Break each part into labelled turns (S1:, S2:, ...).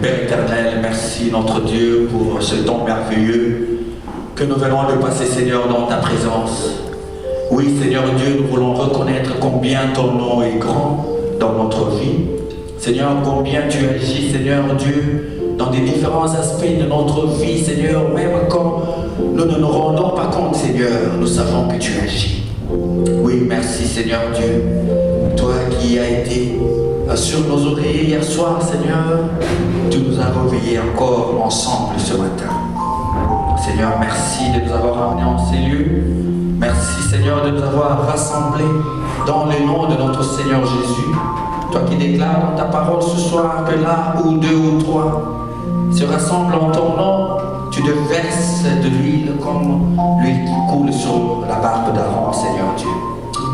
S1: Père éternel, merci notre Dieu pour ce temps merveilleux que nous venons de passer, Seigneur, dans ta présence. Oui, Seigneur Dieu, nous voulons reconnaître combien ton nom est grand dans notre vie. Seigneur, combien tu agis, Seigneur Dieu, dans des différents aspects de notre vie, Seigneur, même quand nous ne nous rendons pas compte, Seigneur, nous savons que tu agis. Oui, merci, Seigneur Dieu, toi qui as été sur nos oreillers hier soir, Seigneur, tu nous as réveillés encore ensemble ce matin. Seigneur, merci de nous avoir amenés en ces lieux. Merci, Seigneur, de nous avoir rassemblés dans le nom de notre Seigneur Jésus. Toi qui déclares dans ta parole ce soir que là où deux ou trois se rassemblent en ton nom, tu te verses de l'huile comme l'huile qui coule sur la barbe d'Aaron, Seigneur Dieu.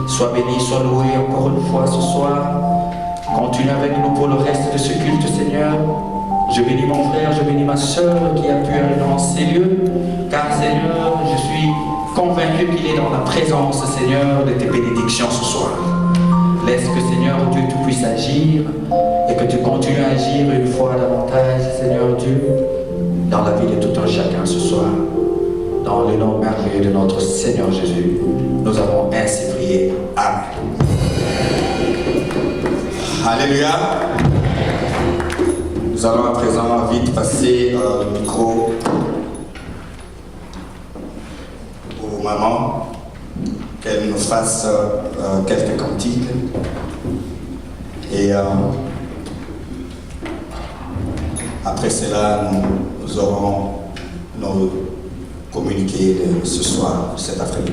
S1: Sois béni, sois loué encore une fois ce soir. Continue avec nous pour le reste de ce culte, Seigneur. Je bénis mon frère, je bénis ma soeur qui a pu aller dans ces lieux, car, Seigneur, je suis convaincu qu'il est dans la présence, Seigneur, de tes bénédictions ce soir. Laisse que, Seigneur Dieu, tu puisses agir et que tu continues à agir une fois davantage, Seigneur Dieu, dans la vie de tout un chacun ce soir. Dans le nom merveilleux de notre Seigneur Jésus, nous avons ainsi prié. Amen. Alléluia. Nous allons à présent vite passer le micro aux mamans, qu'elles nous fassent quelques cantiques. Et après cela, nous aurons nos communiqués de ce soir, cet après-midi.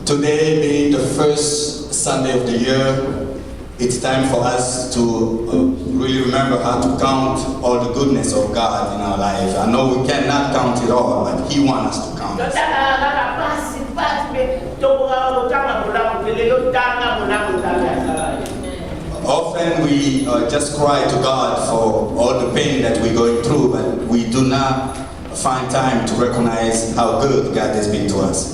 S1: Today being the first Sunday of the year, it's time for us to really remember how to count all the goodness of God in our life. I know we cannot count it all, but He wants us to count it. Often we just cry to God for all the pain that we're going through, but we do not find time to recognize how good God has been to us.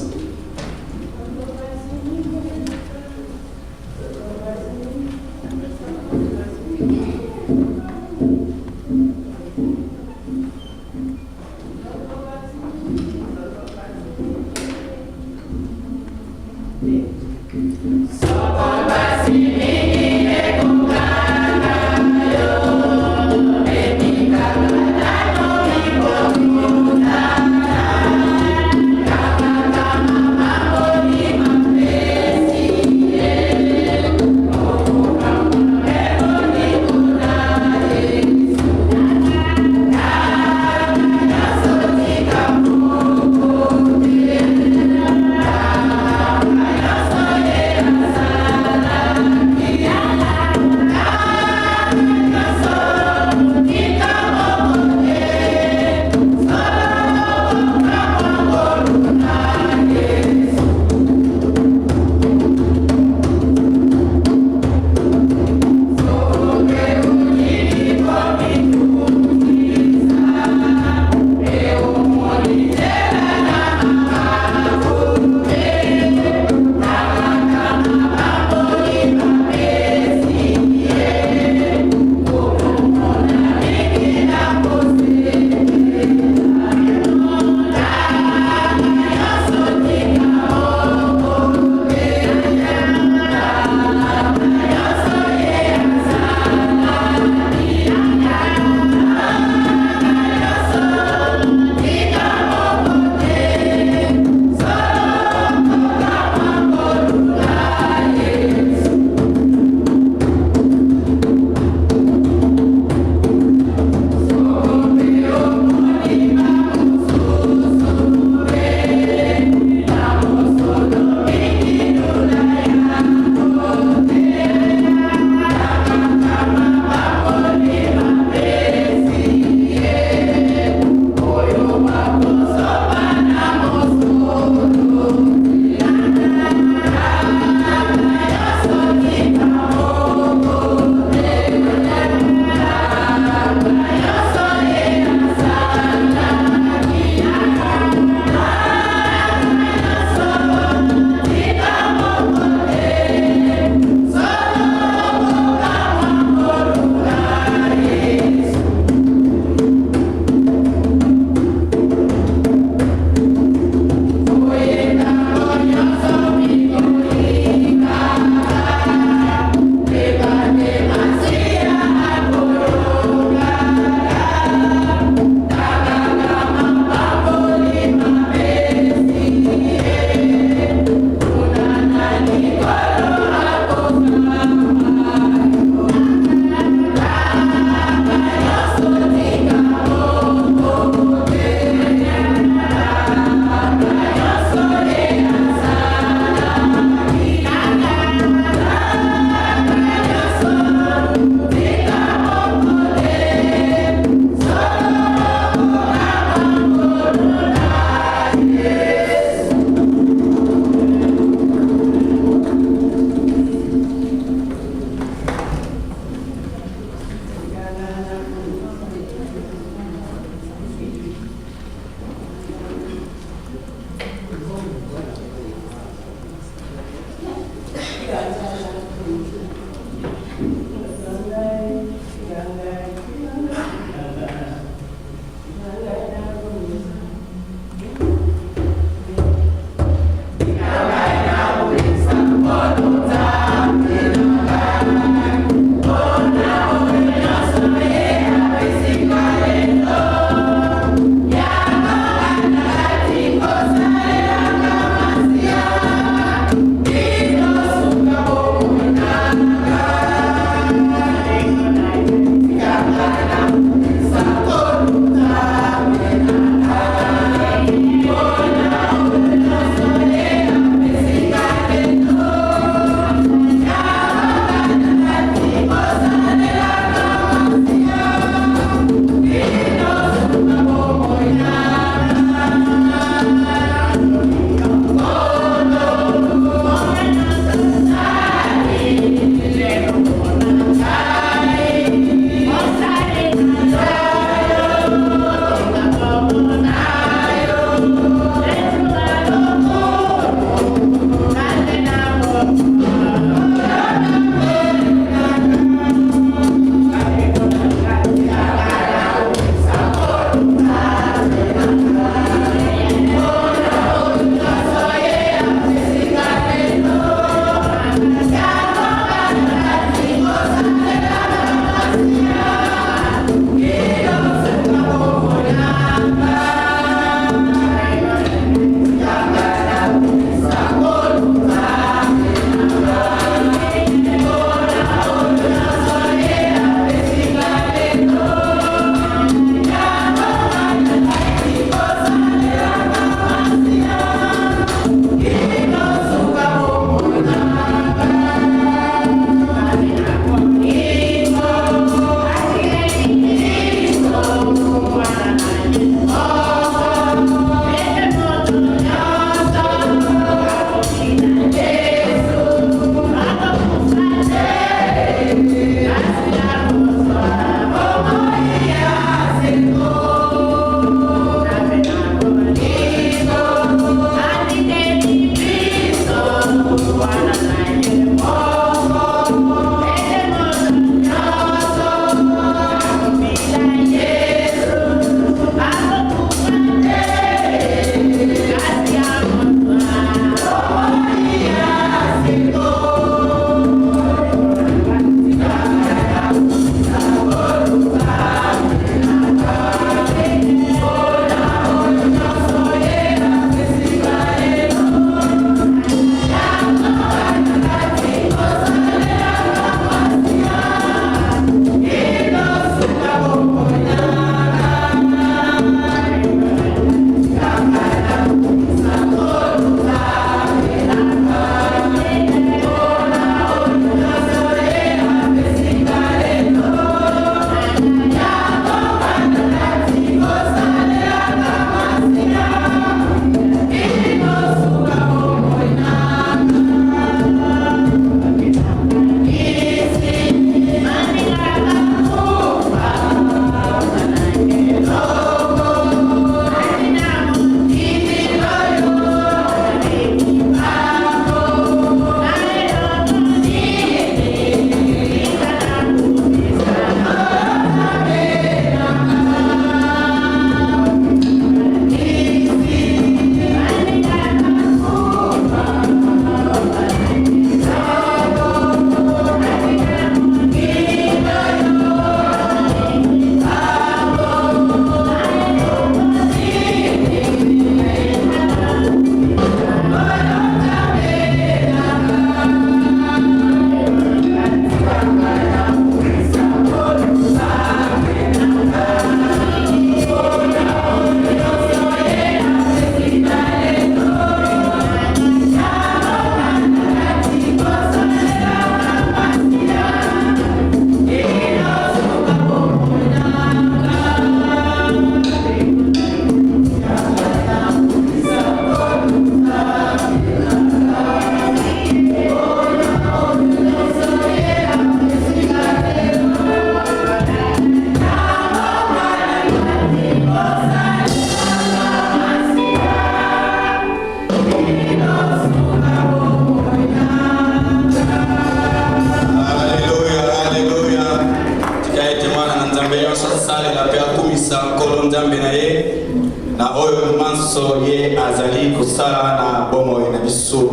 S2: na oyo manso ye azali kosala na bomo na biso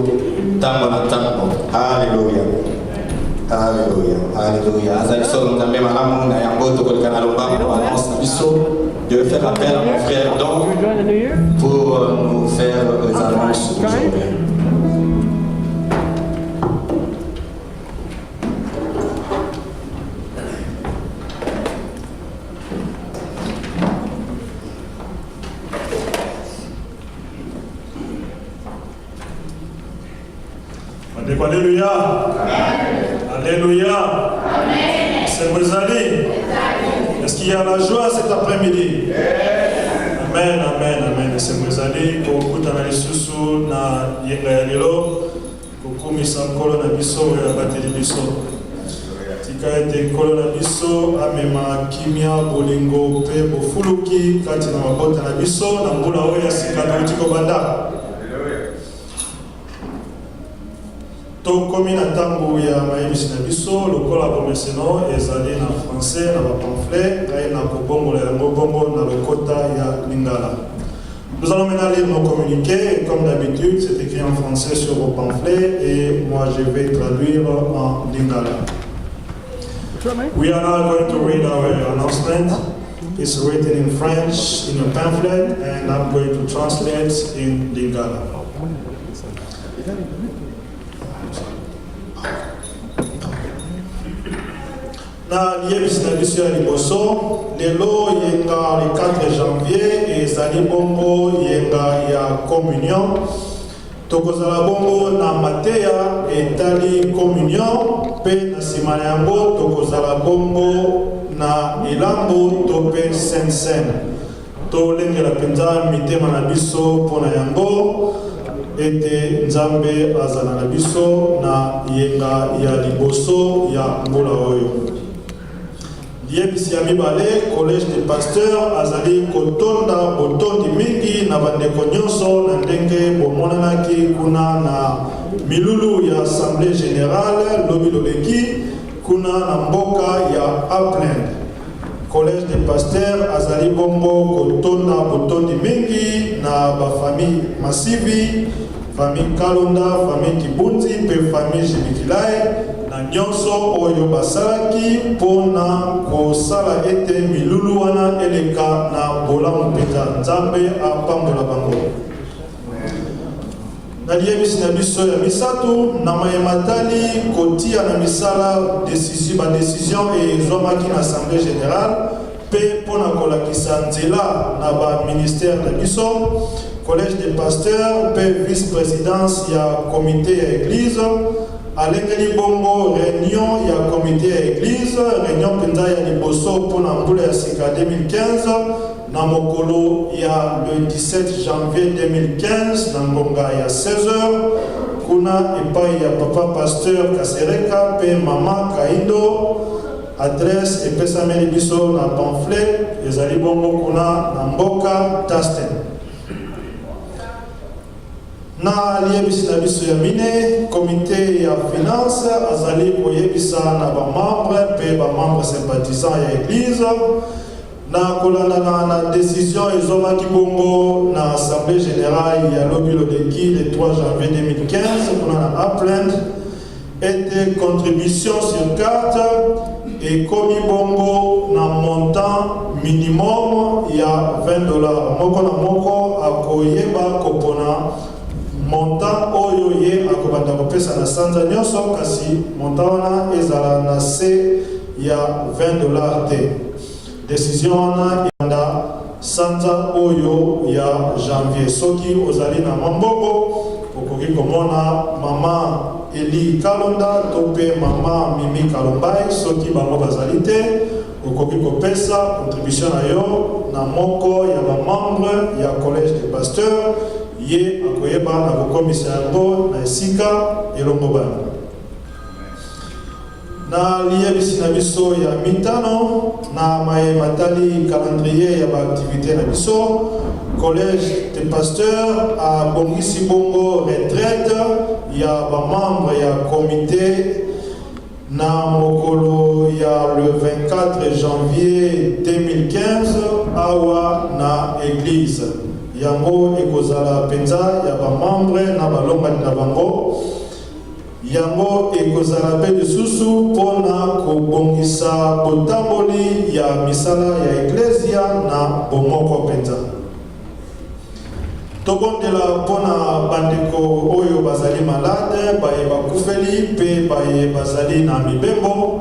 S2: tango na tango. Alléluia. Alléluia. Alléluia. Azali solo nzambe malamu na yango tokoleka na lombango annonce na biso. Je vais faire appel à mon frère donc pour nous faire les annonces aujourd'hui.
S3: Alléluia. Alléluia. C'est vous allez. Est-ce qu'il y a la joie cet après-midi? Amen, amen, amen. C'est vous allez pour écouter na lisusu na yenga ya lelo kokumisa nkolo na biso ya bateli biso. Tika ete nkolo na biso amema kimia bolingo pe bofuluki kati na mabota na biso na mbula oyo ya sika na utiko banda. Comme na tango ya mayebisi na biso lokola bomeseno ezali na français na ba pamphlet ngai na kobongola yango bongo na lokota ya lingala. Nous allons maintenant lire nos communiqués et comme d'habitude c'est écrit en français sur vos pamphlets et moi je vais traduire en lingala. We are now going to read our announcement. It's written in French in a pamphlet and I'm going to translate in lingala. Na liebisi na biso ya liboso lelo yenga le 4 janvier ezali bongo yenga ya communion tokozala bongo na mateya etali communion pe na nsima na yango tokozala bongo na elambo to pe sainte seine tolengela mpenza mitema na biso mpo na yango ete nzambe azala na biso na yenga ya liboso ya mbula oyo. Liebisi ya mibale collège des pasteurs azali kotonda botondi mingi na bandeko nyonso na ndenge bomonanaki kuna na milulu ya assemblée générale lobi loleki kuna na mboka ya Upland. Collège des pasteurs azali bongo kotonda botondi mingi na bafamille Masivi, famille Kalonda, famille Kibunzi pe famille Jibikilai na nyonso oyo basalaki mpona kosala ete milulu wana eleka na bolamu mpenza nzambe apambola bango. Na liebisi na biso ya misato na mayematali kotia na misala badesizio ezwamaki na assemblée générale mpe mpona kolakisa nzela na baministère na biso collège des pasteurs mpe vice-présidence ya comité ya église alengeli bongo réunion ya comité ya église réunion mpenza ya liboso mpona mbula ya sika 2015 na mokolo ya le 17 janvier 2015 na ngonga ya 16h kuna epai ya papa pasteur Kasereka pe mama Kaindo. Adresse epesameli biso na pamphlet ezali bongo kuna na mboka Tasten. Na liebisi na biso ya mine comité ya finance azali koyebisa na bamembre pe bamembre sympathisant ya église na kolandana na décision ezomaki bongo na assemblée générale ya lobi lodeki le 3 janvier 2015 kuna na Upland ete contribution sur carte ekomi bongo na montant minimum ya $20 moko na moko akoyeba kopona montant oyo ye akobanda kopesa na sanza nyonso kasi montant wana ezala na se ya $20 te. Décision wana yanda sanza oyo ya janvier soki ozali na mamboko okoki komona mama Eli Kalonda to pe mama Mimi Kalombai soki bango bazali te okoki kopesa contribution na yo na moko ya bamembre ya collège des pasteurs ye akoyeba na kokomisa yango na esika elongo bana. Na liebisi na biso ya mitano na mayematali calendrier ya baaktivité na biso collège des pasteurs abongisi bongo retraite ya bamembre ya comité na mokolo ya le 24 janvier 2015 awa na église. yango ekozala penza ya bamembre na balongani na bango. Yango ekozala pe lisusu mpona kobongisa botamboli ya misala ya eklesia na bomoko penza. Tobondela mpona bandeko oyo bazali malade, baye bakufeli pe baye bazali na mibembo.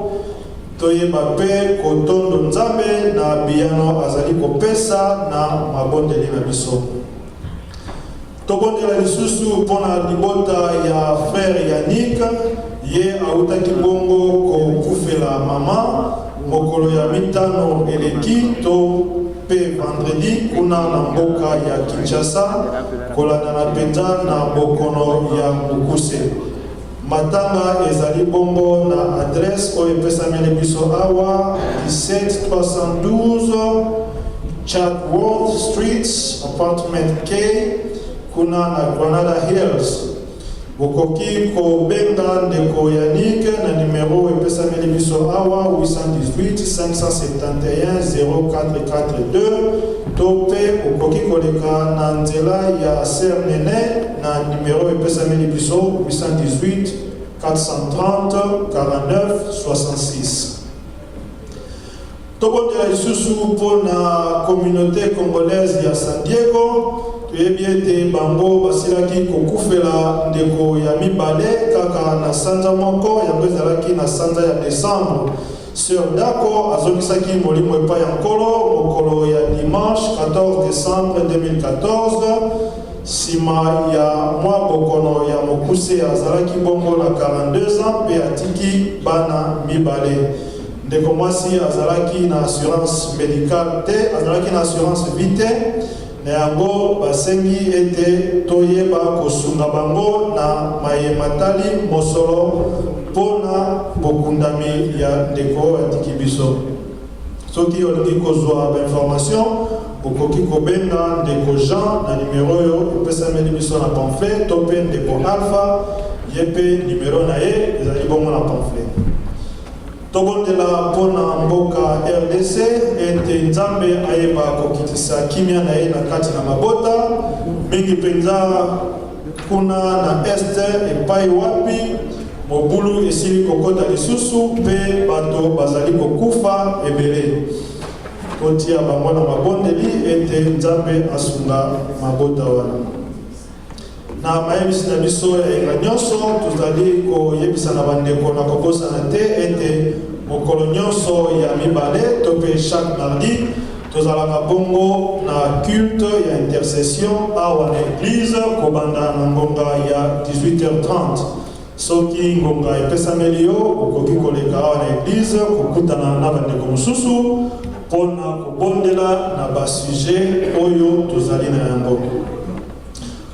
S3: Toyeba pe kotondo nzambe na biyano azali kopesa na mabondeli na biso. Tobondela lisusu mpona libota ya frère Yannick, ye autaki bongo kokufela mama mokolo ya mitano eleki to pe vendredi kuna na mboka ya Kinshasa kolanda na penza na bokono ya mukuse. Matanga ezali bongo na adresse oyo epesameli biso awa 17312 Chadworth Street, apartment K, kuna na Granada Hills. Bokoki kobenga ndeko Yannick na numero epesameli biso awa 818 571 0442 to pe okoki koleka na nzela ya Ser Nene na numero epesameli biso 818 430 49 66. Tobondela lisusu mpona communauté congolaise ya San Diego. Toyebi ete bango basilaki kokufela ndeko ya mibale kaka na sanza moko yango ezalaki na sanza ya Desembre. Sœur Dako azongisaki molimo epai ya nkolo mokolo ya dimanche 14 décembre 2014 sima ya mwa bokono ya mokuse azalaki bongo na 42 ans pe atiki bana mibale. Ndeko mwasi azalaki na assurance médicale te, azalaki na assurance vie te. Na yango basengi ete toyeba kosunga bango na mayematali mosolo mpona bokundami ya ndeko atiki biso. Soki olingi kozwa bainformation okoki kobenga ndeko Jean na numero oyo epesameli biso na pamphlet to pe ndeko Alpha ye pe numero na ye ezali bongo na pamphlet. Tobondela mpona mboka RDC ete nzambe ayeba kokitisa kimia na ye na kati na mabota mingi penza kuna na este epai wapi mobulu esili kokota lisusu pe bato bazali kokufa ebele. Totia bango na mabondeli ete nzambe asunga mabota wana. Na mayebisi na biso ya nyonso tozali koyebisa na bandeko na kobosana te ete mokolo nyonso ya mibale to pe chaque mardi tozalaka bongo na culte ya intercession awa na église kobanda na ngonga ya 18h30. Soki ngonga epesameli yo okoki koleka awa na église kokutana na bandeko mosusu mpona kobondela na basujet oyo tozali na yango.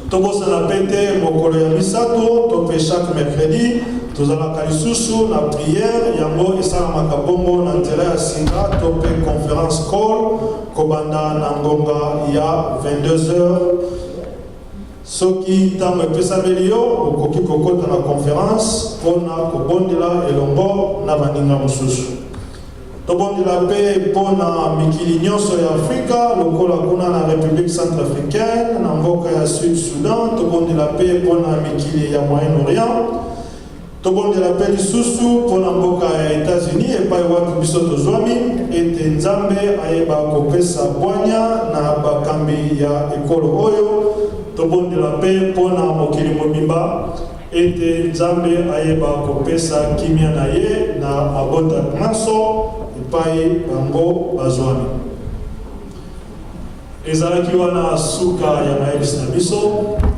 S3: Tobosana pete mokolo ya misato to pe chaque mercredi tozalaka lisusu na prière yango esalamaka bongo na nzela ya singa to pe conférence call kobanda na ngonga ya 22h. Soki ntango epesameli yo okoki kokota na conférence mpona kobondela elongo na baninga mosusu. Tobondela pe mpona mikili nyonso ya Afrika lokola kuna na République centrafricaine na mboka ya Sud Sudan. Tobondela pe mpona mikili ya Moyen-Orient. Tobondela pe lisusu mpona mboka ya États-Unis epai wapi biso tozwami ete nzambe ayeba kopesa bwanya na bakambi ya ekolo oyo. Tobondela pe mpona mokili mobimba ete nzambe ayeba kopesa kimia na ye na mabota nyonso epai bango bazwami. Ezalaki wana suka ya mayebisi na biso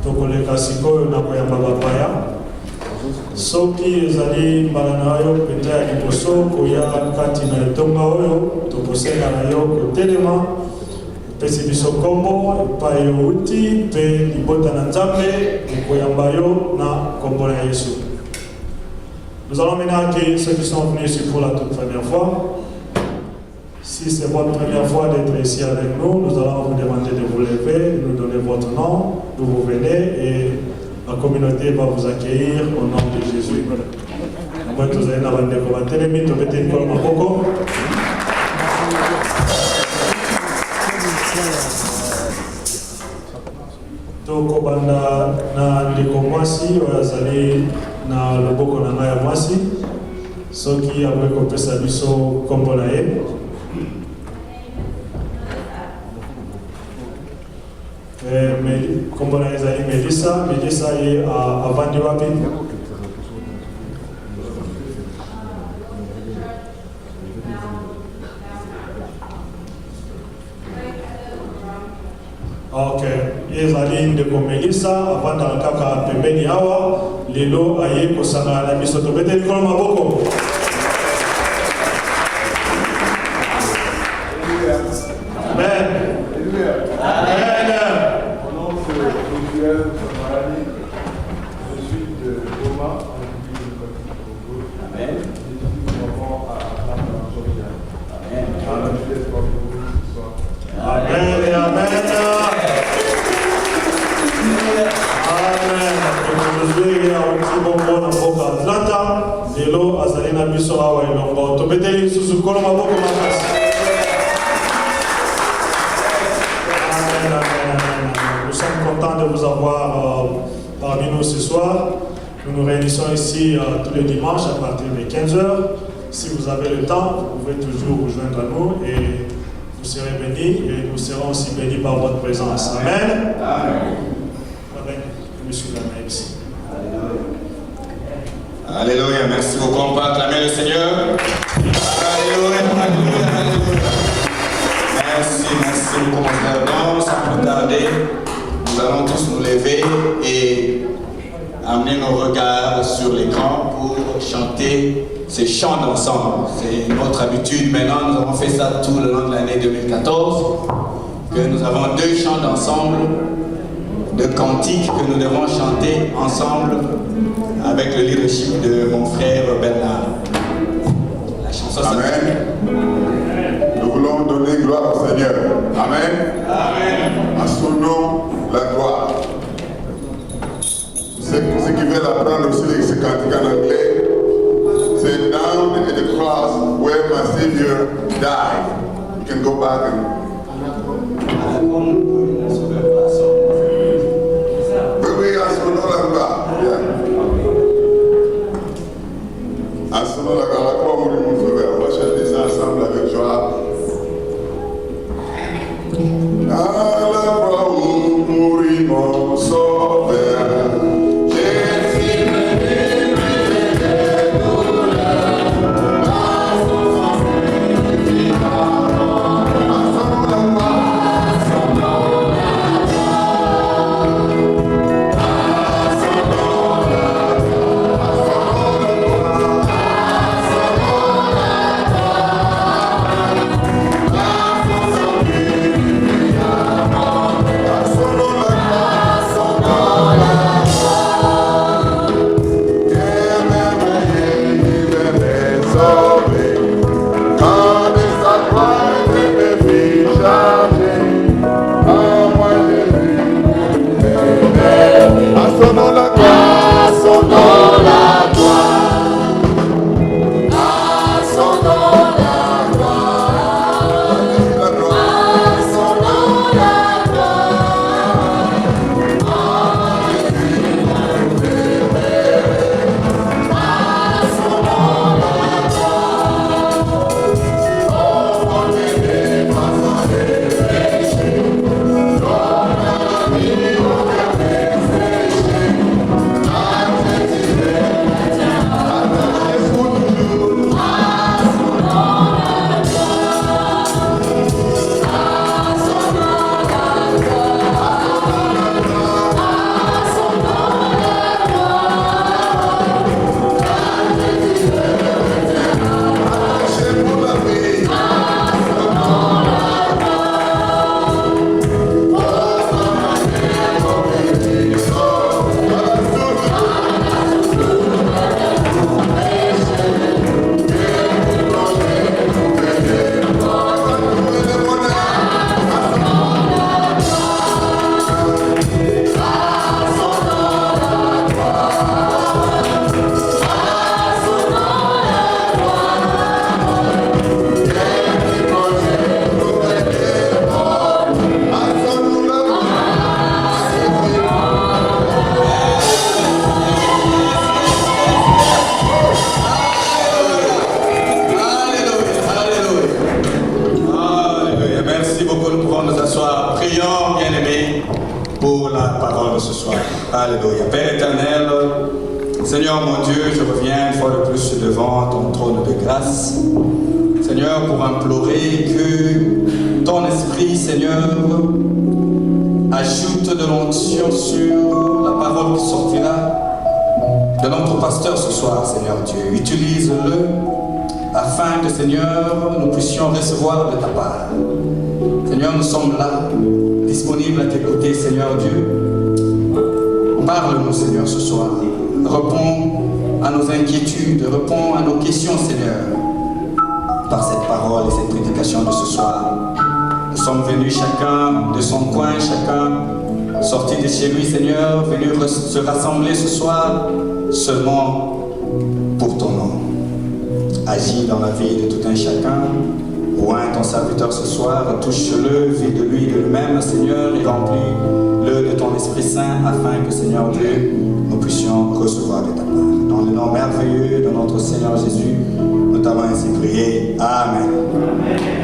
S3: tokoleka sikoyo na koyamba bapaya. Soki ezali mbala na yo pete ya liboso koya kati na etonga oyo tokosenga na yo kotelema pesi biso kombo epai yo uti pe libota na nzambe ekoyamba yo na kombo na Yesu. Nous allons maintenant accueillir ceux qui sont venus ici pour la toute première fois. Si c'est votre première fois d'être ici avec nous, nous allons vous demander de vous lever, de nous donner votre nom, d'où vous venez et la communauté va vous accueillir au nom de Jésus. Moi, tous les gens qui vont télémi, tu peux te faire maboko. tokobanda na ndeko mwasi oyo azali na loboko na ngai ya mwasi soki akoki kopesa biso kombo na ye. Kombo na ye ezali Melissa. Melissa ye avandi wapi? Ok, ezali ndeko Melissa avandaka kaka pembeni awa lelo aye kosangana na biso tobete likolo maboko. Amen. Amen.
S4: Mon nom c'est Josuel Samarani. Je suis de Goma, en République démocratique du Congo. Amen. Je suis enfant à Atlanta, en Georgia. Amen. Alors, je suis espoir pour vous ce soir.
S3: Amen. Amen. Amen. Josué ya okibongo na mboka Atlanta lelo azali na biso awa elongo tobeteli lisusu kolo maboko makasi. Nous sommes contents de vous avoir parmi nous ce soir. Nous nous réunissons ici tous les dimanches à partir de 15h. Si vous avez le temps, vous pouvez toujours vous joindre à nous et vous serez bénis et nous serons aussi bénis par votre présence. Amen. Amen. Monsieur la ici.
S2: Alléluia. Merci beaucoup. On peut acclamer le Seigneur. Alléluia. Alléluia. Alléluia. Merci beaucoup, mon frère. Donc, sans plus tarder, nous allons tous nous lever et amener nos regards sur l'écran pour chanter ces chants d'ensemble. C'est notre habitude. Maintenant, nous avons fait ça tout le long de l'année 2014. Que nous avons 2 chants d'ensemble, de cantiques que nous devons chanter ensemble avec le leadership de mon frère Bernard. La chanson s'appelle.
S5: Nous voulons donner gloire au Seigneur. Amen.
S2: Amen.
S5: À son nom, la gloire. Ceux qui veulent apprendre aussi ce cantique en anglais, c'est down at the cross where my Savior died. You can go back and. Oui, à son nom, la gloire. À son nom, la gloire. La croix mourir mon sauveur. On va chanter ça ensemble avec joie. À la croix où mourit mon sauveur, Jésus me libère des douleurs. À son nom, la gloire.
S2: Alléluia. Père éternel, Seigneur mon Dieu, je reviens une fois de plus devant ton trône de grâce. Seigneur, pour implorer que ton esprit, Seigneur, ajoute de l'onction sur la parole qui sortira de notre pasteur ce soir, Seigneur Dieu. Utilise-le afin que, Seigneur, nous puissions recevoir de ta part. Seigneur, nous sommes là, disponibles à t'écouter, Seigneur Dieu. Parle-nous, Seigneur, ce soir. Réponds à nos inquiétudes, réponds à nos questions, Seigneur, par cette parole et cette prédication de ce soir. Nous sommes venus chacun de son coin, chacun sorti de chez lui, Seigneur, venus se rassembler ce soir seulement pour ton nom. Agis dans la vie de tout un chacun. Oins ton serviteur ce soir, touche-le, vis de lui, de lui-même, Seigneur, et remplis-le de ton Esprit Saint, afin que, Seigneur Dieu, nous puissions recevoir de ta part. Dans le nom merveilleux de notre Seigneur Jésus, nous t'avons ainsi prié. Amen.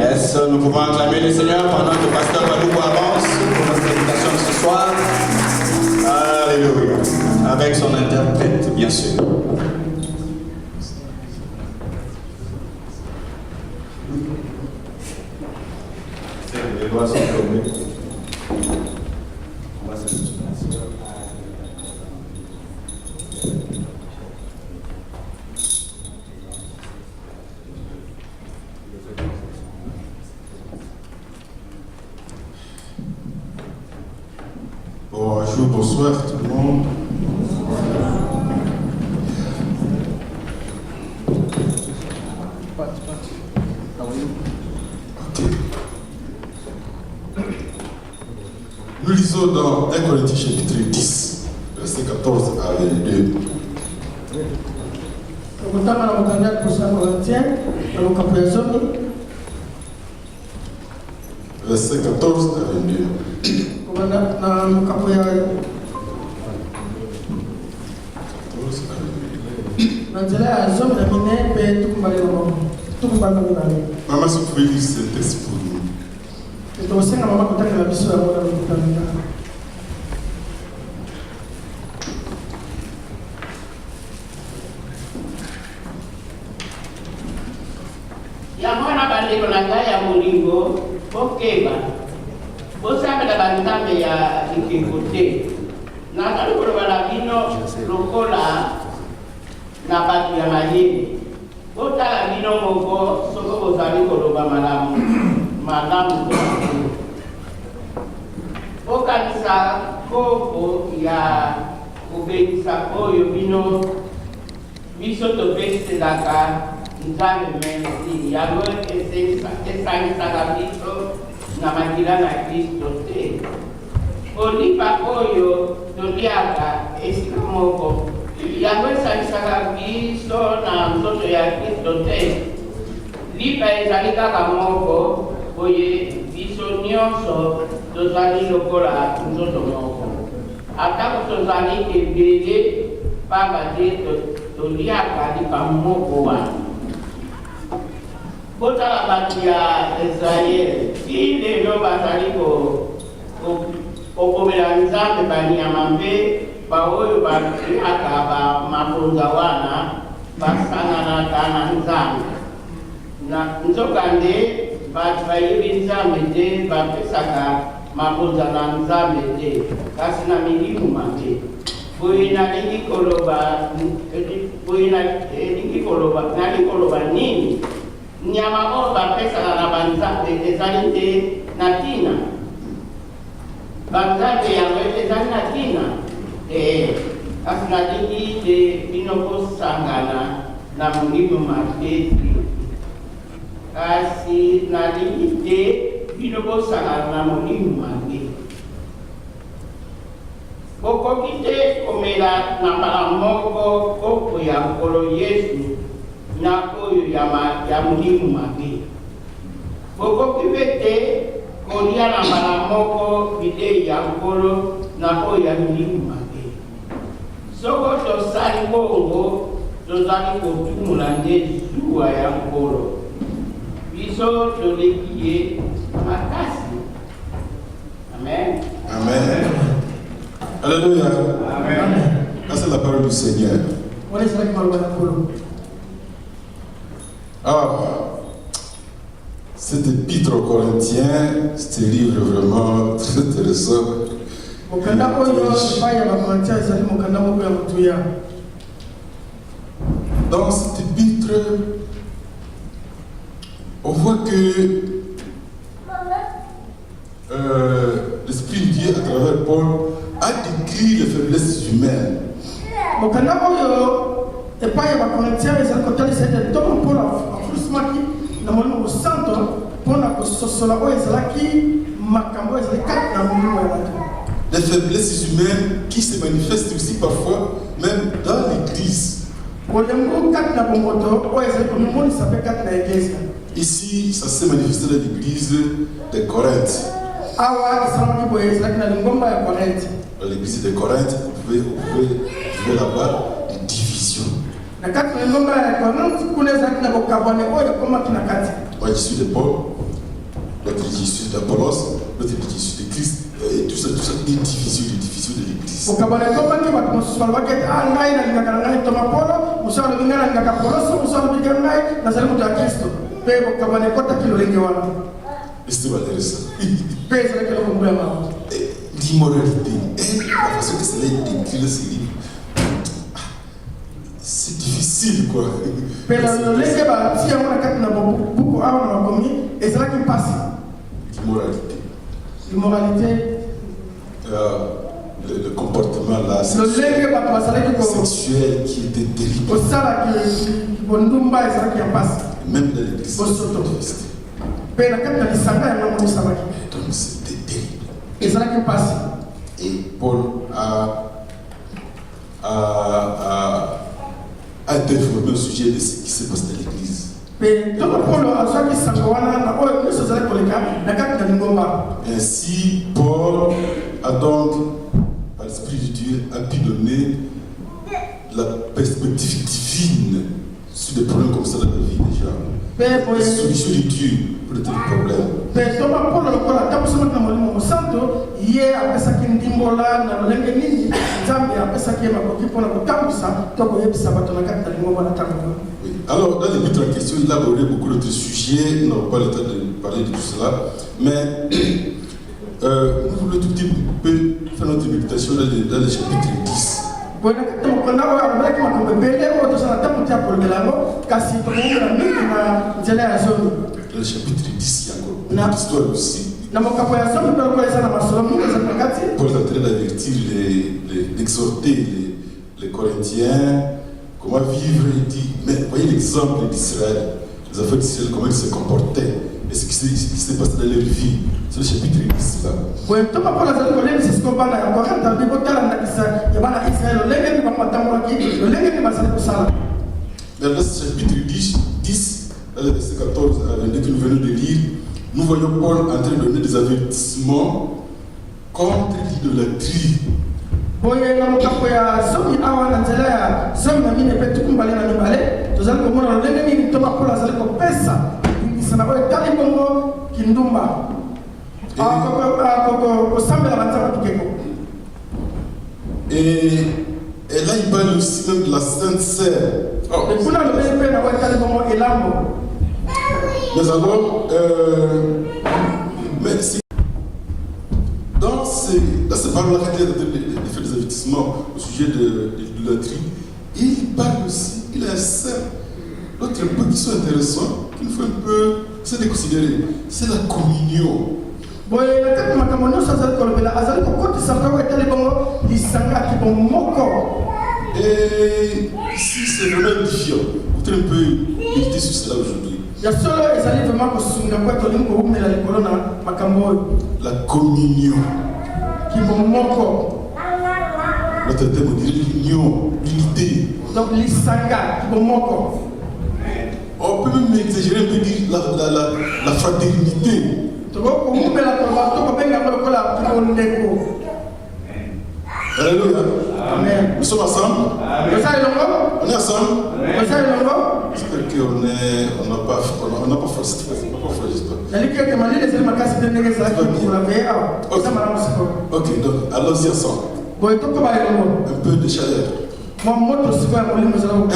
S2: Est-ce que nous pouvons acclamer le Seigneur pendant que le pasteur Badou avance pour notre prédication de ce soir? Alléluia. Avec son interprète, bien sûr. Les doigts sont tombés. On va se soutenir.
S5: Bonjour, bonsoir tout le monde. Nous lisons dans 1 Corinthiens chapitre 10, verset 14 à 22. Verset 14 à 22. Maman, si vous pouvez lire ce texte pour nous.
S6: Yamona bandeko na ngai ya molingo bokeba bosambela banzambe ya likeko te nazali koloba na bino lokola na bato ya mayele botala bino moko soko bozali koloba malamu bokanisa kopo ya kobebisa oyo bino biso topeselaka nzambe merci yango esangisaka biso na makila na Kristo te kolipa oyo toliaka esika moko yango esangisaka biso na nzoto ya Kristo te lipa ezali kaka moko boye biso nyonso tozali lokola nzoto moko atako tozali ebele pamba te toliaka lipa moko wana botala bato ya Israele ti lelo bazali kokomela nzambe banyama mpe baoyo baliaka bamakonza wana basanganaka na nzambe nzokande bato bayebi nzambe te bapesaka makonza na nzambe te kasi na milimo te boye nalingi koloba nini nyama oyo bapesaka na banzambe ezali te na ntina banzambe yango ezali na ntina kasi nalingi te bino kosangana na molimo mateti kasi nalingi te bino kosangana na molimo mabe bokoki te komela na mbala moko kopo ya nkolo Yesu na oyo ya molimo mabe bokoki pe te kolia na mbala moko bilei ya nkolo na oyo ya molimo mabe soko tosali bongo tozali kotumula nde zuwa ya nkolo biso toleki ye makasi amen.
S5: Amen. Alléluia. Amen. Ça, c'est la parole du Seigneur. Ah, cet épître aux Corinthiens, c'est un livre vraiment très intéressant. Dans cet épître, on voit que l'Esprit de Dieu, à travers Paul, a décrit les faiblesses humaines. Les faiblesses humaines qui se manifestent aussi parfois, même dans l'Église. Ici, ça s'est manifesté dans l'Église de Corinthe. Dans l'église de Corinthe, vous pouvez là-bas une division. Moi, je suis de Paul, l'autre je suis d'Apollos, l'autre je suis de Christ, et tout ça, des divisions de l'église. Et c'est intéressant. L'immoralité et la façon que cela est décrit dans ce livre, c'est difficile quoi. L'immoralité, le comportement là, sexuel qui était terrible. Même dans l'église. Donc c'était terrible. Et Paul a développé le sujet de ce qui se passe dans l'église. Ainsi, Paul a donc, par l'Esprit de Dieu, a pu donner la perspective divine sur des problèmes comme ça dans la vie déjà. La solution de Dieu pour de tels problèmes. Oui. Alors, dans l'épître en question, il a abordé beaucoup d'autres sujets. Nous n'avons pas le temps de parler de tout cela. Mais nous voulons tout petit peu faire notre méditation dans le chapitre 10. Dans le chapitre 10, il y a encore une histoire aussi. Paul est en train d'avertir, d'exhorter les Corinthiens comment vivre. Il dit, mais voyez l'exemple d'Israël, les enfants d'Israël, comment ils se comportaient et ce qui s'est passé dans leur vie. C'est le chapitre 10 là. Dans ce chapitre 10, dans le verset 14 à 22 que nous venons de lire, nous voyons Paul en train de donner des avertissements contre l'idolâtrie. Et là, il parle aussi même de la Sainte Sœur. Oh. Mais alors, dans ces paroles-là, il fait des avertissements au sujet de l'idolâtrie. Il parle aussi, il a l'autre point qui sont intéressants, qu'il faut un peu de considérer, c'est la communion. Et ici, c'est vraiment édifiant. Vous pouvez un peu méditer sur cela aujourd'hui. La communion. Notre thème, on dirait l'union, l'unité.
S7: Donc,
S5: on peut même exagérer un peu dire la fraternité. Alléluia.
S7: Amen.
S5: Nous sommes ensemble.
S7: Amen.
S5: On est ensemble.
S7: J'espère
S5: qu'on n'a pas forcé. Ok, donc allons-y ensemble. un peu de chaleur.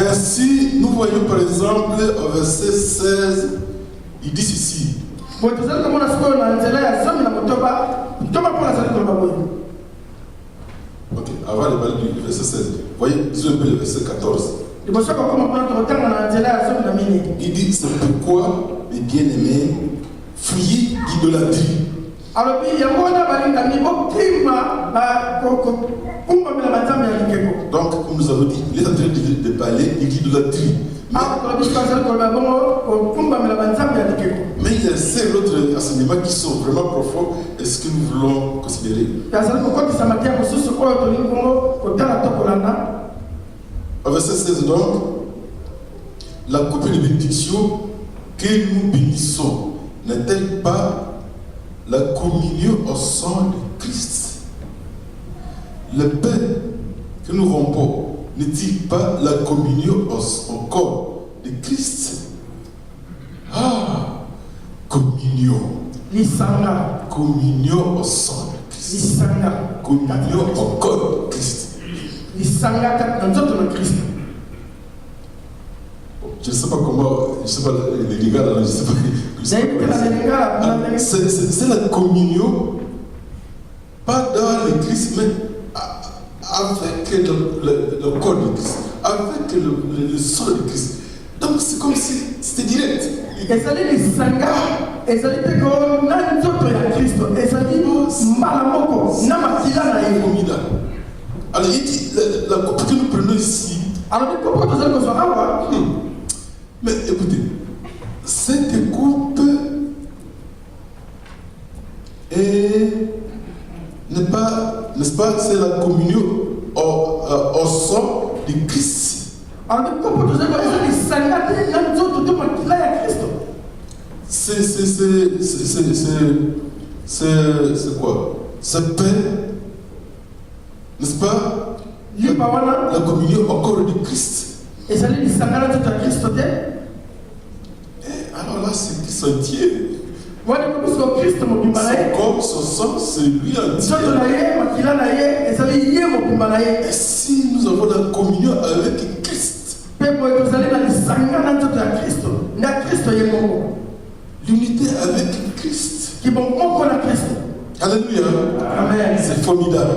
S5: Ainsi, nous voyons par exemple au verset 16, il dit ceci.
S7: Ok,
S5: avant de parler du verset 16, voyez, disons un peu le verset 14. Il dit, c'est pourquoi, mes bien-aimés, fuyez l'idolâtrie. Donc, comme nous avons dit, il est en train de parler de l'idolâtrie. Mais il y a 5 autres enseignements qui sont vraiment profonds et ce que nous voulons considérer. Au verset 16 donc, la coupe de bénédiction que nous bénissons n'est-elle pas la communion au sang de Christ? Le pain que nous rompons n'est-il pas la communion au corps de Christ? Ah, communion. Communion au sang de Christ. Communion au corps de Christ. Je ne sais pas comment, je ne sais pas les gars, je ne sais pas. C'est la communion, pas dans l'église, mais avec le corps de Christ, avec le sang de Christ. Donc c'est comme si c'était direct. Alors il dit, la coupe que nous prenons ici, mais écoutez, cette coupe n'est pas, n'est-ce pas, c'est la communion au sang de Christ. C'est quoi? C'est pain, n'est-ce pas? La communion au corps de Christ. Alors là, c'est Christ entier. Son corps, son sang, c'est lui entier. Et si nous avons la communion avec Christ, l'unité avec Christ. Alléluia.
S7: Amen.
S5: C'est formidable.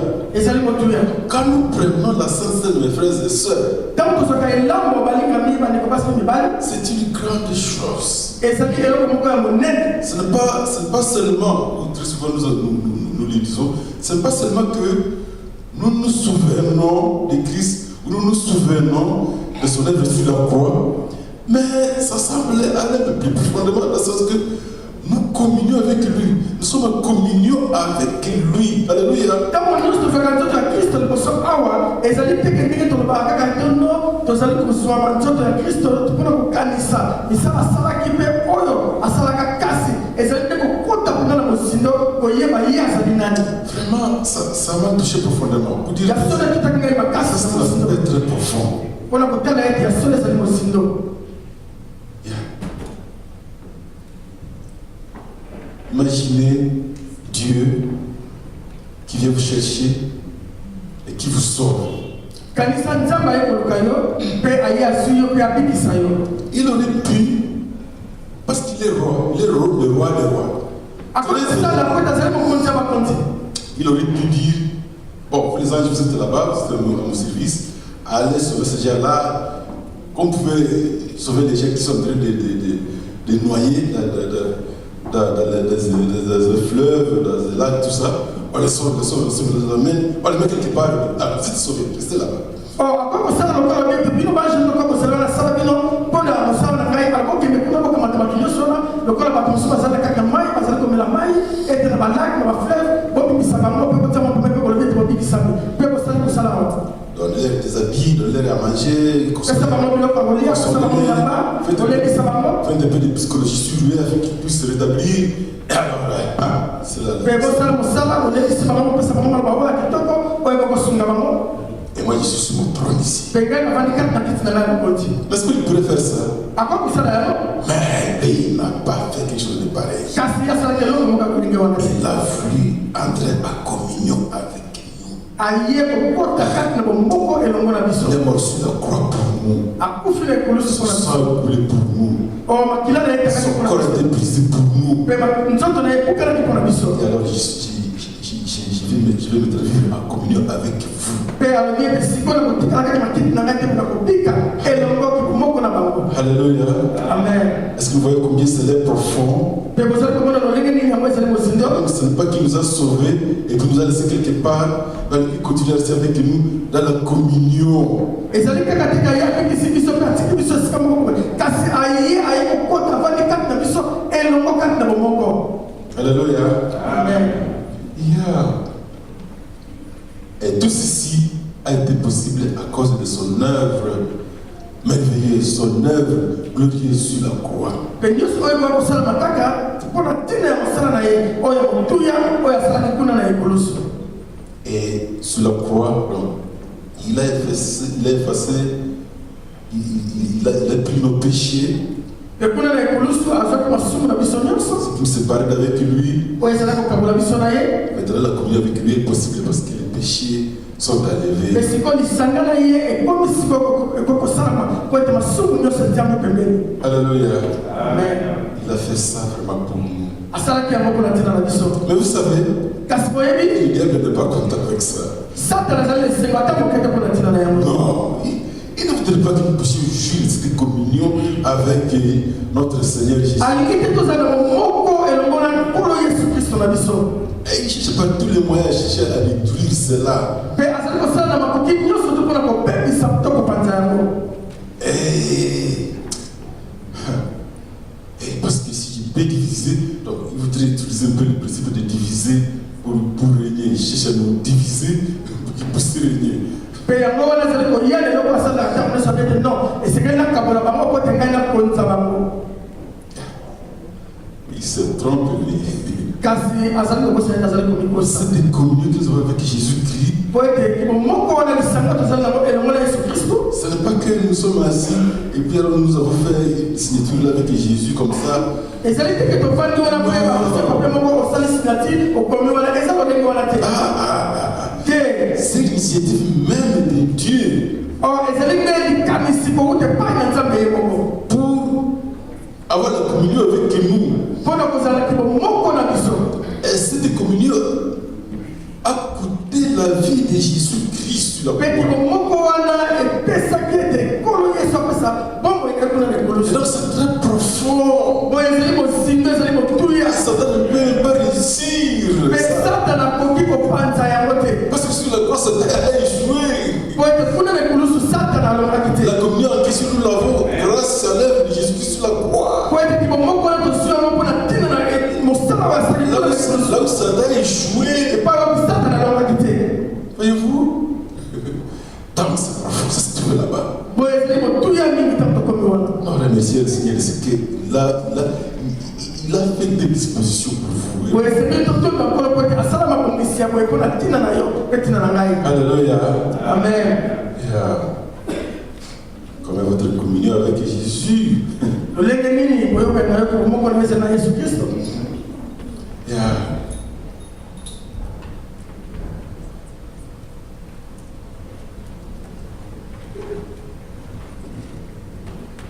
S5: Quand nous prenons la Sainte Seine, mes frères et sœurs, c'est une grande chose. Ce n'est pas seulement, très souvent nous le disons, ce n'est pas seulement que nous nous souvenons de Christ, ou nous nous souvenons de son œuvre sur la croix, mais ça semble aller un peu plus profondément dans le sens que nous communions avec lui. Nous sommes en communion avec lui. Alléluia. Vraiment, ça m'a touché profondément. Pour dire que ça doit être très profond. Imaginez Dieu qui vient vous chercher et qui vous sauve. Il aurait pu, parce qu'il est roi, il est le roi des rois. Il aurait pu dire, bon, les anges, vous êtes là-bas, vous êtes à mon service, allez sauver ces gens-là, comme vous pouvez sauver les gens qui sont en train de noyer dans les fleuves, dans les lacs, tout ça. On les sauve, on les amène, on les met quelque part, vous êtes sauvés, restez là-bas. Donne-leur des habits, donne-leur à manger, faites un peu de psychologie sur lui afin qu'il puisse se rétablir. Et alors, c'est là. Et moi je suis sur mon trône ici. Est-ce qu'il pourrait faire ça? Mais il n'a pas fait quelque chose de pareil. Il a voulu entrer en communion avec nous.
S7: aye kokota kati na bomoko elongo na biso.
S5: Il est mort sur la croix pour nous.
S7: Akufi na ekolo
S5: Son
S7: siko na
S5: sang
S7: biso.
S5: a coulé pour nous.
S7: Oh makila na yeka
S5: Son
S7: kati
S5: corps
S7: na
S5: a été
S7: biso.
S5: brisé pour nous.
S7: Pe nzoto na ekuka na kiko na biso.
S5: Et alors je vais me vivre en communion avec vous.
S7: Pe alobi ete sikoyo kotikala kati matiti na ngai te mpona kobika elongo kimoko na bango.
S5: Alléluia.
S7: Amen.
S5: Est-ce que vous voyez combien c'est profond?
S7: Pe bozali komona lolenge nini yango ezali mozindo.
S5: Ce n'est pas qu'il nous a sauvés et qu'il nous a laissés quelque part, mais il continue à rester avec nous dans la communion.
S7: ezali kaka tika ye abikisi biso mpe atiki biso esika moko boye kasi aye kokota avandi kati na biso elongo kati na bomoko.
S5: Alléluia.
S7: Amen.
S5: Yeah. Et tout ceci a été possible à cause de son œuvre merveilleuse, son œuvre glorieuse sur la croix.
S7: Pe nyonso oyo boya kosalama kaka mpona ntina ya mosala na ye oyo motuya oyo asalaki kuna na ekolusu.
S5: Et sur la croix, il a effacé, il a pris nos péchés,
S7: Pe kuna na ekolusu azwaki masumu na biso nyonso
S5: ce qui nous sépare d'avec lui.
S7: oyo ezalaki kokabola biso na ye.
S5: Maintenant, la communion avec lui est possible parce que les péchés sont
S7: Pe
S5: enlevés.
S7: sikoyo lisanga na ye ekomi sikoyo ekoki kosalama po ete masumu nyonso etiambi pembeni.
S5: Alléluia.
S7: Amen.
S5: Il a fait ça vraiment pour nous.
S7: asalaki yango mpona ntina na biso.
S5: Mais vous savez,
S7: kasi boyebi
S5: le diable n'est pas content avec ça.
S7: satana azali esengo ata mokeke mpona ntina na yango.
S5: Non, il ne voudrait pas que nous puissions jouir cette communion avec notre Seigneur Jésus.
S7: alingi te tozala moko elongo na nkolo yesu kristo na biso.
S5: Et il ne cherche pas tous les moyens à chercher à détruire cela.
S7: Pe azali kosala na makoki nyonso to mpona kopekisa to kopanza yango.
S5: Et parce que si il peut diviser, donc il voudrait utiliser un peu le principe de diviser pour régner. Il cherche à nous diviser pour qu'il puisse régner.
S7: Pe yango wana ezali koya lelo po asalaka ntango nyonso abete non esengeli nakabola bango po te ngai nakonza bango.
S5: Il se trompe, lui.
S7: kasi azali kokosala azali komikosa.
S5: C'est une communion que nous avons avec Jésus-Christ.
S7: Po ete kibo moko wana lisanga tozali nango elongo na yesu kristo.
S5: Ce n'est pas que nous sommes assis et puis alors nous avons fait une signature là avec Jésus comme ça.
S7: ezali te ke tovandi wana koyeba kosekope moko osali signature okomi wana eza kolenge wana te. te
S5: C'est l'initiative même de Dieu
S7: ezali nde likamisi kouta epai na nzambe ye moko
S5: pour avoir la communion avec nous.
S7: mpona kozala kibo moko na biso.
S5: Et cette communion a coûté la vie de Jésus-Christ sur la
S7: mpe kibo
S5: croix.
S7: moko wana epesaki ete nkolo yesu apesa bombo ekaki kuna na
S5: Et
S7: ekolosi.
S5: donc c'est très profond.
S7: boye ezali mozindo ezali motuya.
S5: Satan ne peut pas réussir
S7: mpe
S5: ça.
S7: satana akoki kopanza yango te.
S5: Parce que sur la croix, Satan a échoué.
S7: po ete kuna na ekolusu satana alongaki te.
S5: La communion en Christ, nous l'avons grâce à l'œuvre de Jésus-Christ sur la croix.
S7: po ete kibo moko wana tozwi yango mpona ntina na mosala oyo asali kuna na ekolusu.
S5: Là où Satan a échoué,
S7: epai wapi satana alongaki te.
S5: voyez-vous, dans sa force se trouve là-bas.
S7: boye ezali motuya mingi ntango tokomi wana.
S5: Non, remerciez le Seigneur, c'est qu'il a fait des dispositions pour vous.
S7: boye esengeli totoka nkolo po ete asala mabongisi ya boye mpona ntina na yo mpe ntina na ngai.
S5: Alléluia.
S7: amen.
S5: Comme votre communion avec Jésus.
S7: lolenge nini boyoka na yo kibo moko na eza na yesu kristo.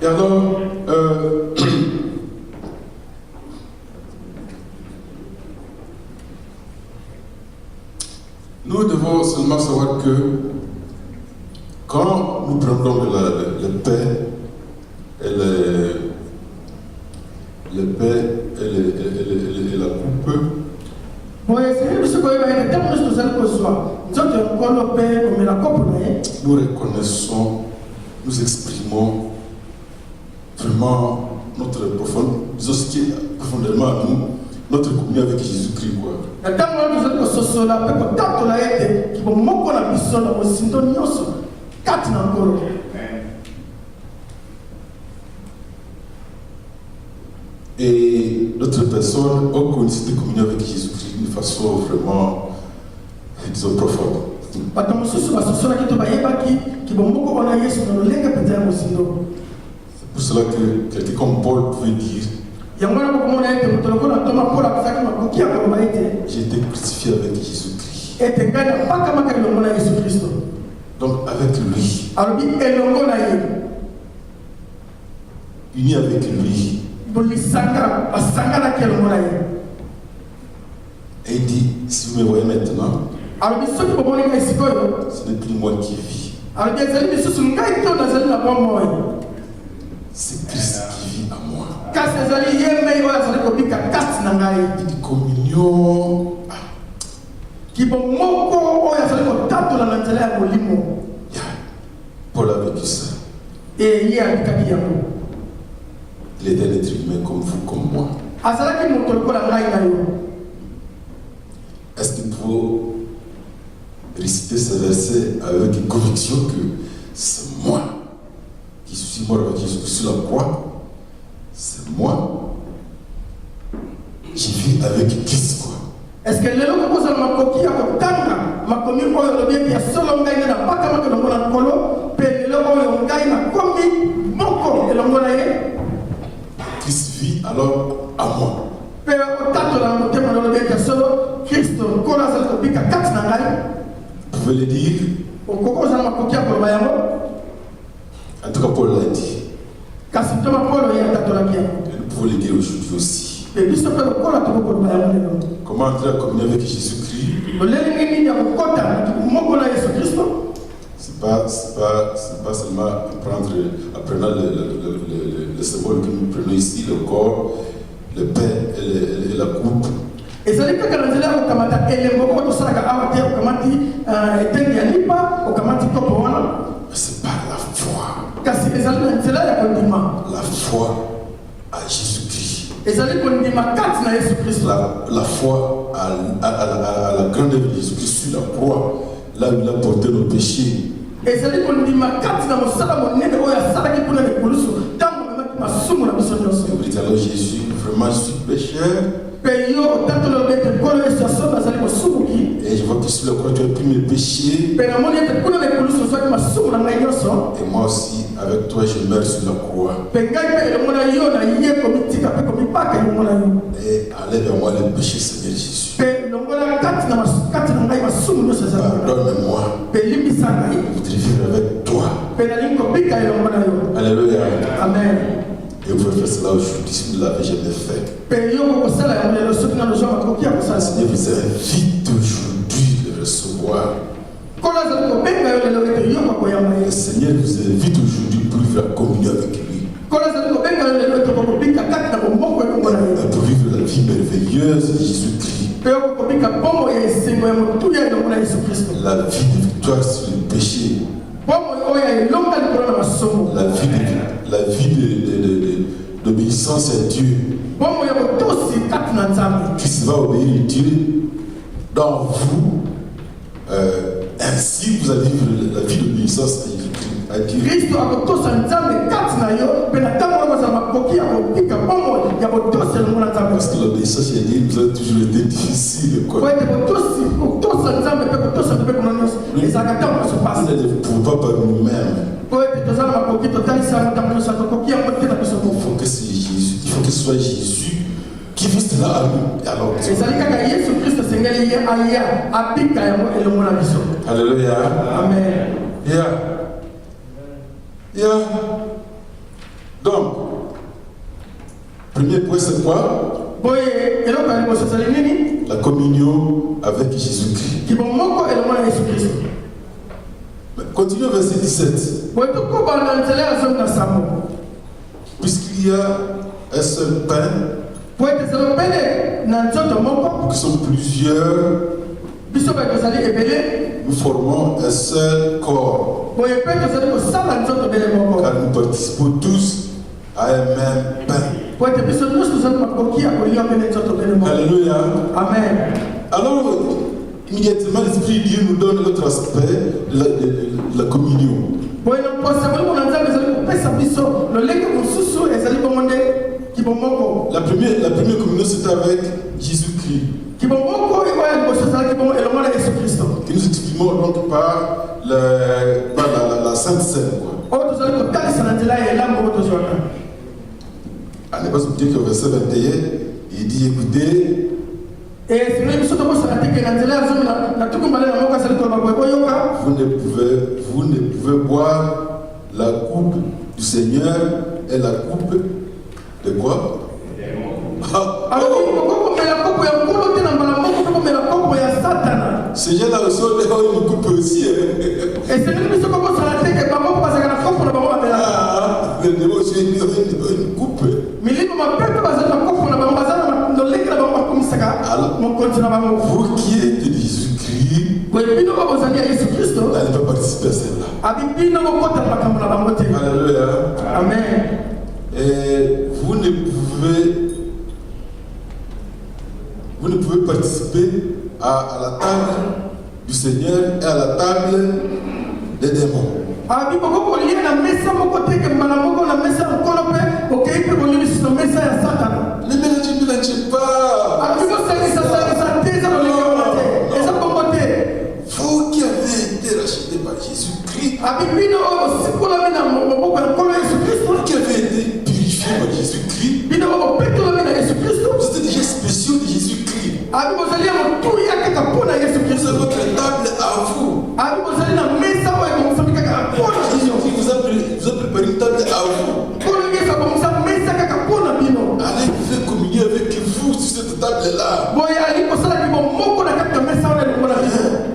S5: Et alors, nous devons seulement savoir que quand nous prenons le pain et la coupe,
S7: boye esengeli biso koyeba ete ntango nyonso tozali kozwa nzoto ya nkolo mpe komela kopo na ye.
S5: nous reconnaissons, nous exprimons vraiment notre disons ce qui est profondément à nous, notre communion avec Jésus-Christ.
S7: na ntango wana tozali kososola mpe kotatola ete kibo moko na biso na mosindo nyonso kati na nkolo.
S5: Et d'autres personnes ont connu cette communion avec Jésus-Christ d'une façon vraiment, disons, profonde.
S7: bato mosusu basosolaki to bayebaki kibo moko wana yesu na lolenge mpenza ya mosindo.
S5: C'est pour cela que quelqu'un comme Paul pouvait dire,
S7: yango wana bokomona ete moto lokola toma mpona akosaki makoki ya koloba ete
S5: j'ai été crucifié avec Jésus-Christ. Donc avec lui, uni avec lui, et il dit, si vous me voyez maintenant, ce n'est plus moi qui vis. C'est Christ qui vit à moi. Une communion. Paul a vécu ça. Il est un être humain comme vous, comme moi. Est-ce qu'il faut réciter ce verset avec une conviction que c'est moi qui suis mort avec Jésus sur la croix? C'est moi qui vis avec Christ, quoi.
S7: Est-ce que les gens qui ont makoki à Kotanga, makomi oyo le bien qui a solo ngai na paka mako longo na kolo, pe le oyo ngai na komi moko longo na ye.
S5: Christ vit alors à moi.
S7: Pe o tato la motema le bien qui a solo, Christ kola sa kopika kat na ngai.
S5: Vous pouvez le dire?
S7: O koko za makoki a kolo bayamo.
S5: En tout cas, Paul l'a dit.
S7: Kasi toma Paul ya tato la bien.
S5: Et nous pouvons le dire aujourd'hui aussi. Comment entrer en communion avec Jésus-Christ? C'est pas seulement apprenant le symbole que nous prenons ici, le corps, le pain et la coupe. C'est par la foi. La foi à Jésus-Christ. La foi à la grande œuvre de Jésus-Christ sur la croix, là où il a porté nos péchés. Alors Jésus, vraiment je suis pécheur. Et je vois que sur la croix tu as pu mes péchés. Et moi aussi, avec toi, je meurs sur la croix. Et enlève à moi le péché, Seigneur Jésus. Pardonne-moi. Je voudrais vivre avec toi. Alléluia. Amen. Et vous pouvez faire cela aujourd'hui si vous ne l'avez jamais fait. Seigneur vous invite aujourd'hui de recevoir. Le Seigneur vous invite aujourd'hui pour vivre la communion avec lui. Pour vivre la vie merveilleuse de Jésus-Christ. La vie de victoire sur le péché. La vie d'obéissance à Dieu. Christ va obéir Dieu dans vous. Ainsi, vous allez vivre la vie d'obéissance à Dieu. Parce que l'obéissance à Dieu nous a toujours été difficile. Vous ne pouvons pas par nous-mêmes. Il faut que ce soit Jésus qui fait cela à nous. Alors, alléluia. Amen. Donc, premier point, c'est quoi? La communion avec Jésus-Christ. Continuez au verset 17. Puisqu'il y a un seul pain, qui sont plusieurs, nous formons un seul corps. Car nous participons tous à un même pain. Alléluia. Amen. Alors, immédiatement, l'Esprit de Dieu nous donne l'autre aspect, la communion. La première communion, c'était avec Jésus-Christ. Que nous exprimons donc par la Sainte Seine. À ne pas oublier qu'au verset 21, il dit écoutez, Vous ne pouvez boire la coupe du Seigneur et la coupe de quoi? Seigneur là aussi, on une coupe aussi. Le démon aussi une coupe. Alors, vous qui êtes de Jésus-Christ, n'allez pas participer à celle-là. Alléluia.
S7: Amen.
S5: Et vous ne pouvez participer à la table du Seigneur et à la table des démons. Ne mélangez pas. Vous qui avez été rachetés par Jésus-Christ, qui avez été purifiés par Jésus-Christ, vous êtes déjà spéciaux de Jésus-Christ. C'est votre table à vous. Jésus-Christ vous a préparé une table à vous. Allez faire communier avec vous sur cette table-là.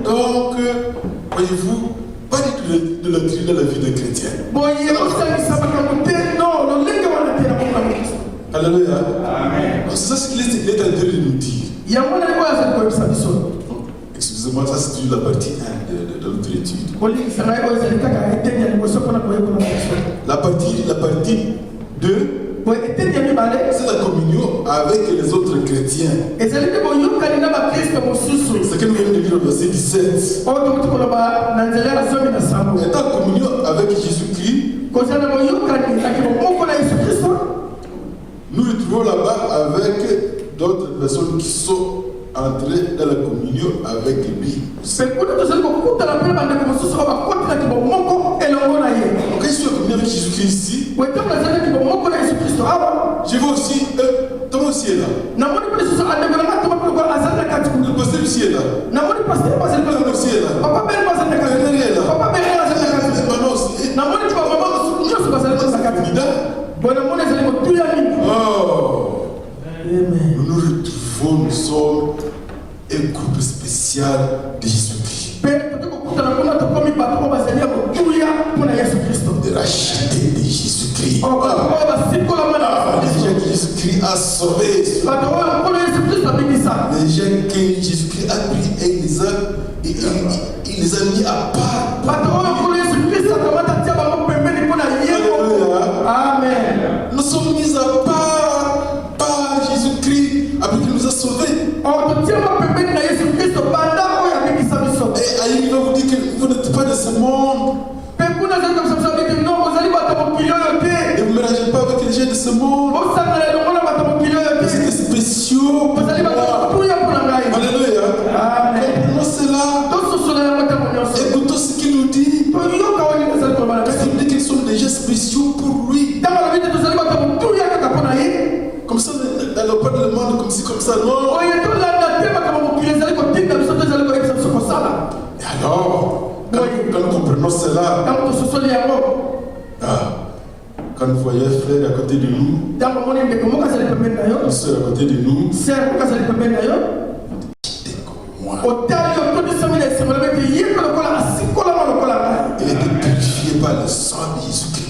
S5: Donc, voyez-vous, pas de la doctrine dans la vie d'un chrétien. Alléluia. C'est ça ce qu'il est en train de nous dire. Excusez-moi, ça c'est la partie 1 de notre étude. La partie 2, c'est la communion avec les autres chrétiens. C'est ce que nous venons de lire au verset 17. Étant en communion avec Jésus-Christ, nous nous trouvons là-bas avec d'autres personnes qui sont entrées dans la communion avec lui. Quand je suis en communion avec Jésus-Christ ici, je vois aussi, Thomas aussi est là. Le pasteur aussi est là. Thomas aussi est là. Papa est là. Maman aussi. Nous nous retrouvons, nous sommes un groupe spécial de Jésus-Christ. De racheter de Jésus-Christ. Les gens que Jésus-Christ a sauvés. Les gens que Jésus-Christ a pris et il les a mis à part. Amen. Nous sommes mis à part par Jésus-Christ après qu'il nous a sauvés. Et il va vous dire que vous n'êtes pas de ce monde. Et vous ne mélangez pas avec les gens de ce monde. Vous êtes spéciaux. Alléluia. Comprenons cela. Écoutons ce qu'il nous dit. Parce qu'il nous dit qu'ils sont déjà spéciaux pour lui. Comme ça, elle n'a pas de demande comme ci, comme ça, non. Et alors, quand nous comprenons cela, quand vous voyez un frère à côté de nous, une soeur à côté de nous, moi, il était purifié par le sang de Jésus-Christ.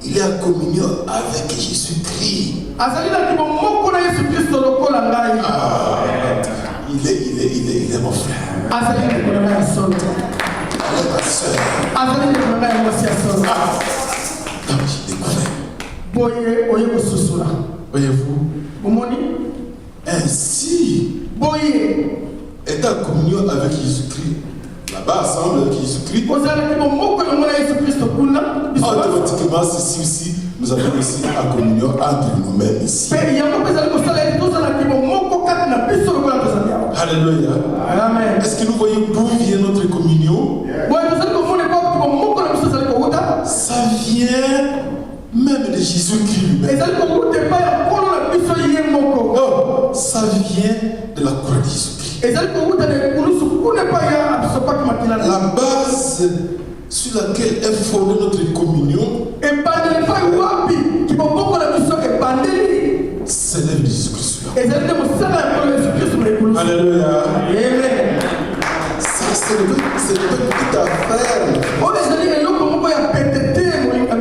S5: Il est en communion avec Jésus-Christ. Il est mon frère. Elle est ma soeur. Donc j'ai découvert. Voyez-vous, ainsi, étant en communion avec Jésus-Christ, là-bas ensemble avec Jésus-Christ, automatiquement ceci aussi, nous avons aussi en communion entre nous-mêmes ici. Alléluia. Est-ce que nous voyons d'où vient notre communion? Ça vient même de Jésus-Christ lui-même. Oh, ça vient de la croix de Jésus-Christ. La base sur laquelle est fondée notre communion, c'est l'œuvre de Jésus-Christ. Alléluia. Ça, c'est une petite affaire.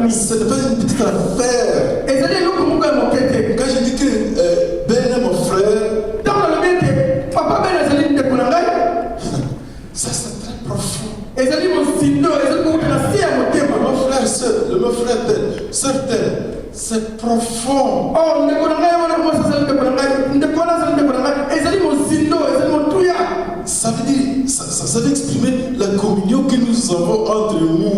S5: Ce n'est pas une petite affaire. Quand je dis que Ben est mon frère, ça c'est très profond. Mon frère, mon frère tel, sœur tel, c'est profond. Ça veut dire, ça veut exprimer la communion que nous avons entre nous